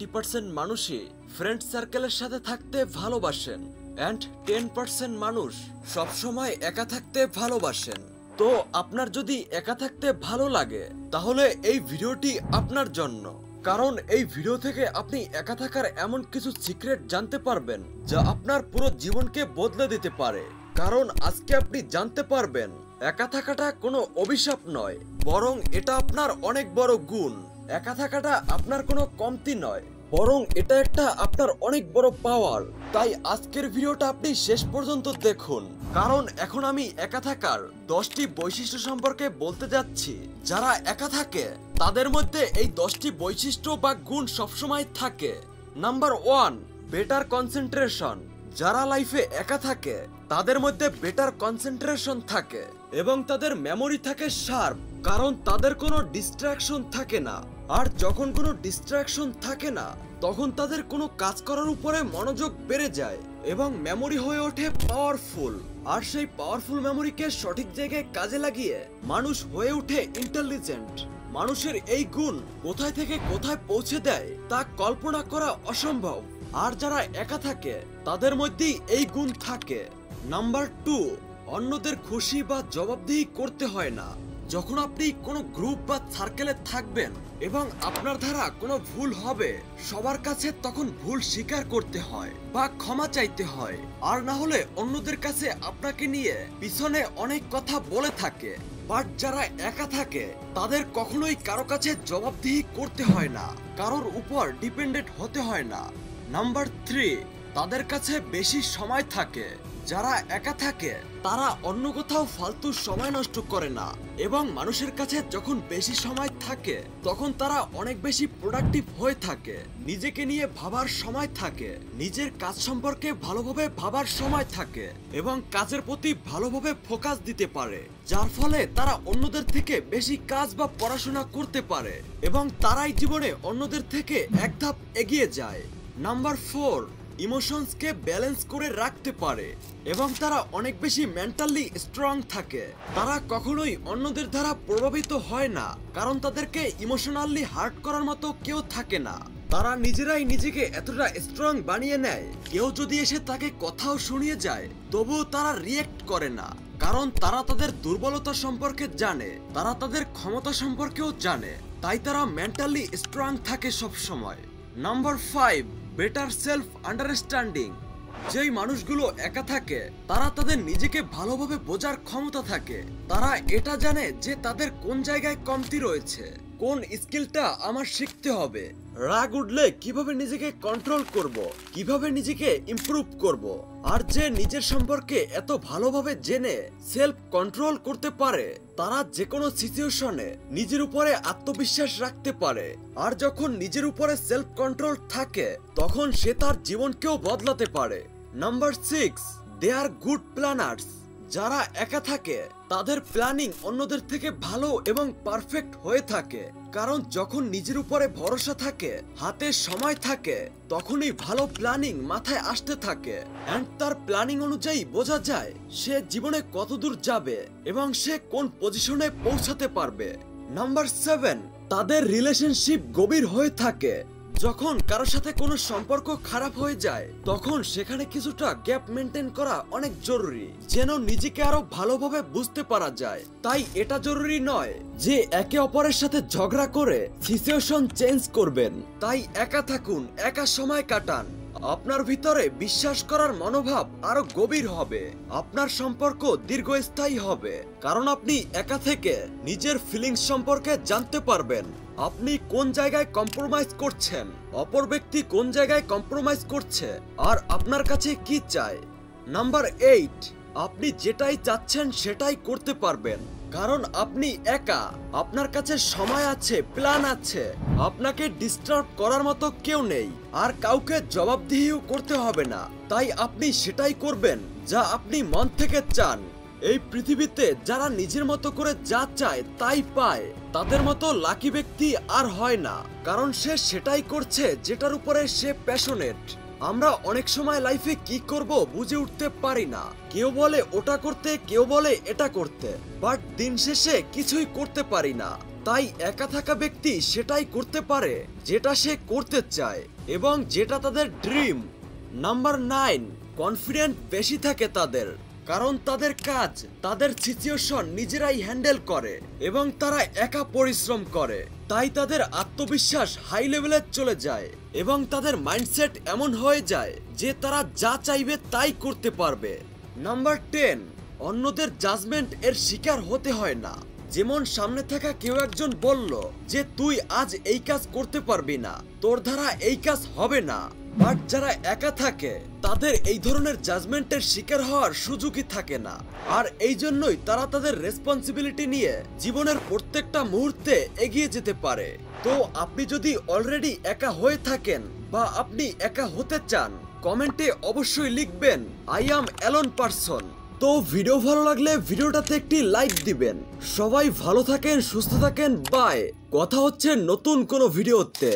90% মানুষই ফ্রেন্ড সার্কেলের সাথে থাকতে ভালোবাসেন অ্যান্ড 10% মানুষ সবসময় একা থাকতে ভালোবাসেন। তো আপনার যদি একা থাকতে ভালো লাগে তাহলে এই ভিডিওটি আপনার জন্য, কারণ এই ভিডিও থেকে আপনি একা থাকার এমন কিছু সিক্রেট জানতে পারবেন যা আপনার পুরো জীবনকে বদলে দিতে পারে। কারণ আজকে আপনি জানতে পারবেন একা থাকাটা কোনো অভিশাপ নয়, বরং এটা আপনার অনেক বড় গুণ। একা থাকাটা আপনার কোনো কমতি নয়, বরং এটা একটা আপনার অনেক বড় পাওয়ার। তাই আজকের ভিডিওটা আপনি শেষ পর্যন্ত দেখুন, কারণ এখন আমি একা থাকার 10টি বৈশিষ্ট্য সম্পর্কে বলতে যাচ্ছি। যারা একা থাকে তাদের মধ্যে এই 10টি বৈশিষ্ট্য বা গুণ সবসময় থাকে। Number 1, better concentration. যারা লাইফে একা থাকে তাদের মধ্যে বেটার কনসেন্ট্রেশন থাকে এবং তাদের মেমোরি থাকে শার্প, কারণ তাদের কোনো ডিস্ট্রাকশন থাকে না। আর যখন কোনো ডিস্ট্রাকশন থাকে না তখন তাদের কোনো কাজ করার উপরে মনোযোগ বেড়ে যায় এবং মেমোরি হয়ে ওঠে পাওয়ারফুল। আর সেই পাওয়ারফুল মেমোরিকে সঠিক জায়গায় কাজে লাগিয়ে মানুষ হয়ে ওঠে ইন্টেলিজেন্ট। মানুষের এই গুণ কোথায় থেকে কোথায় পৌঁছে দেয় তা কল্পনা করা অসম্ভব। আর যারা একা থাকে তাদের মধ্যেই এই গুণ থাকে। নাম্বার 2, অন্যদের খুশি বা জবাবদিহি করতে হয় না। যখন আপনি কোনো গ্রুপ বা সার্কেলে থাকবেন এবং আপনার দ্বারা কোনো ভুল হবে, সবার কাছে তখন ভুল স্বীকার করতে হয় বা ক্ষমা চাইতে হয়। আর না হলে অন্যদের কাছে আপনাকে নিয়ে পিছনে অনেক কথা বলে থাকে। বাট যারা একা থাকে তাদের কখনোই কারো কাছে জবাবদিহি করতে হয় না, কারোর উপর ডিপেন্ডেন্ট হতে হয় না। নাম্বার 3, তাদের কাছে বেশি সময় থাকে। যারা একা থাকে তারা অন্য কোথাও ফালতু সময় নষ্ট করে না এবং মানুষের কাছে যখন বেশি সময় থাকে তখন তারা অনেক বেশি প্রোডাক্টিভ হয়ে থাকে। নিজেকে নিয়ে ভাবার সময় থাকে, নিজের কাজ সম্পর্কে ভালোভাবে ভাবার সময় থাকে এবং কাজের প্রতি ভালোভাবে ফোকাস দিতে পারে, যার ফলে তারা অন্যদের থেকে বেশি কাজ বা পড়াশোনা করতে পারে এবং তারাই জীবনে অন্যদের থেকে এক ধাপ এগিয়ে যায়। নাম্বার 4, ইমোশনসকে ব্যালেন্স করে রাখতে পারে এবং তারা অনেক বেশি মেন্টালি স্ট্রং থাকে। তারা কখনোই অন্যদের দ্বারা প্রভাবিত হয় না, কারণ তাদেরকে ইমোশনালি হার্ট করার মতো কেউ থাকে না। তারা নিজেরাই নিজেকে এতটা স্ট্রং বানিয়ে নেয়, কেউ যদি এসে তাকে কথাও শুনিয়ে যায় তবুও তারা রিয়েক্ট করে না, কারণ তারা তাদের দুর্বলতা সম্পর্কে জানে, তারা তাদের ক্ষমতা সম্পর্কেও জানে। তাই তারা মেন্টালি স্ট্রং থাকে সব সময়। Number 5, better self understanding. যেই মানুষগুলো একা থাকে তারা তাদের নিজেকে ভালোভাবে বোঝার ক্ষমতা থাকে। তারা এটা জানে যে তাদের কোন জায়গায় কমতি রয়েছে, কোন স্কিলটা আমার শিখতে হবে, রাগ উঠলে কিভাবে নিজেকে কন্ট্রোল করব, কিভাবে নিজেকে ইমপ্রুভ করব। আর যে নিজের সম্পর্কে এত ভালোভাবে জেনে সেলফ কন্ট্রোল করতে পারে তারা যে কোনো সিচুয়েশনে নিজের উপরে আত্মবিশ্বাস রাখতে পারে। আর যখন নিজের উপরে সেলফ কন্ট্রোল থাকে তখন সে তার জীবনকেও বদলাতে পারে। নাম্বার 6, দে আর গুড প্ল্যানার্স। যারা একা থাকে তাদের প্ল্যানিং অন্যদের থেকে ভালো এবং পারফেক্ট হয়ে থাকে, কারণ যখন নিজের উপরে ভরসা থাকে, হাতে সময় থাকে, তখনই ভালো প্ল্যানিং মাথায় আসতে থাকে এন্ড তার প্ল্যানিং অনুযায়ী বোঝা যায় সে জীবনে কতদূর যাবে এবং সে কোন পজিশনে পৌঁছাতে পারবে। নাম্বার 7, তাদের রিলেশনশিপ গভীর হয়ে থাকে। যখন কারোর সাথে কোনো সম্পর্ক খারাপ হয়ে যায় তখন সেখানে কিছুটা গ্যাপ মেনটেন করা অনেক জরুরি, যেন নিজেকে আরো ভালোভাবে বুঝতে পারা যায়। তাই এটা জরুরি নয় যে একে অপরের সাথে ঝগড়া করে সিচুয়েশন চেঞ্জ করবেন। তাই একা থাকুন, একা সময় কাটান, আপনার ভিতরে বিশ্বাস করার মনোভাব আরো গভীর হবে, আপনার সম্পর্ক দীর্ঘস্থায়ী হবে, কারণ আপনি একা থেকে নিজের ফিলিংস সম্পর্কে জানতে পারবেন। আপনি কোন জায়গায় কম্প্রোমাইজ করছেন, অপর ব্যক্তি কোন জায়গায় কম্প্রোমাইজ করছে, আর আপনার কাছে কি চায়। নাম্বার 8, আপনি যেটাই চাচ্ছেন সেটাই করতে পারবেন, কারণ আপনি একা, আপনার কাছে সময় আছে, প্ল্যান আছে, আপনাকে ডিস্টার্ব করার মতো কেউ নেই, আর কাউকে জবাবদিহিও করতে হবে না। তাই আপনি সেটাই করবেন যা আপনি মন থেকে চান। এই পৃথিবীতে যারা নিজের মতো করে যা চায় তাই পায়, তাদের মতো লাকি ব্যক্তি আর হয় না, কারণ সে সেটাই করছে যেটার উপরে সে প্যাশনেট। আমরা অনেক সময় লাইফে কি করব বুঝে উঠতে পারি না, কেউ বলে ওটা করতে, কেউ বলে এটা করতে, বাট দিন শেষে কিছুই করতে পারি না। তাই একা থাকা ব্যক্তি সেটাই করতে পারে যেটা সে করতে চায় এবং যেটা তাদের ড্রিম। নাম্বার 9, কনফিডেন্ট বেশি থাকে তাদের, কারণ তাদের কাজ, তাদের সিচুয়েশন নিজেরাই হ্যান্ডেল করে এবং তারা একা পরিশ্রম করে, তাই তাদের আত্মবিশ্বাস হাই লেভেলে চলে যায় এবং তাদের মাইন্ডসেট এমন হয়ে যায় যে তারা যা চাইবে তাই করতে পারবে। নাম্বার 10, অন্যদের জাজমেন্ট এর শিকার হতে হয় না। যেমন সামনে থাকা কেউ একজন বলল যে তুই আজ এই কাজ করতে পারবি না, তোর দ্বারা এই কাজ হবে না, বাট যারা একা থাকে তাদের এই ধরনের জাজমেন্টের শিকার হওয়ার সুযোগই থাকে না, আর এই জন্যই তারা তাদের রেসপন্সিবিলিটি নিয়ে জীবনের প্রত্যেকটা মুহূর্তে এগিয়ে যেতে পারে। তো আপনি যদি অলরেডি একা হয়ে থাকেন বা আপনি একা হতে চান, কমেন্টে অবশ্যই লিখবেন আই অ্যাম অ্যালোন পারসন। তো ভিডিও ভালো লাগলে ভিডিওটাতে একটি লাইক দিবেন। সবাই ভালো থাকেন, সুস্থ থাকেন, বাই। কথা হচ্ছে নতুন কোনো ভিডিওতে।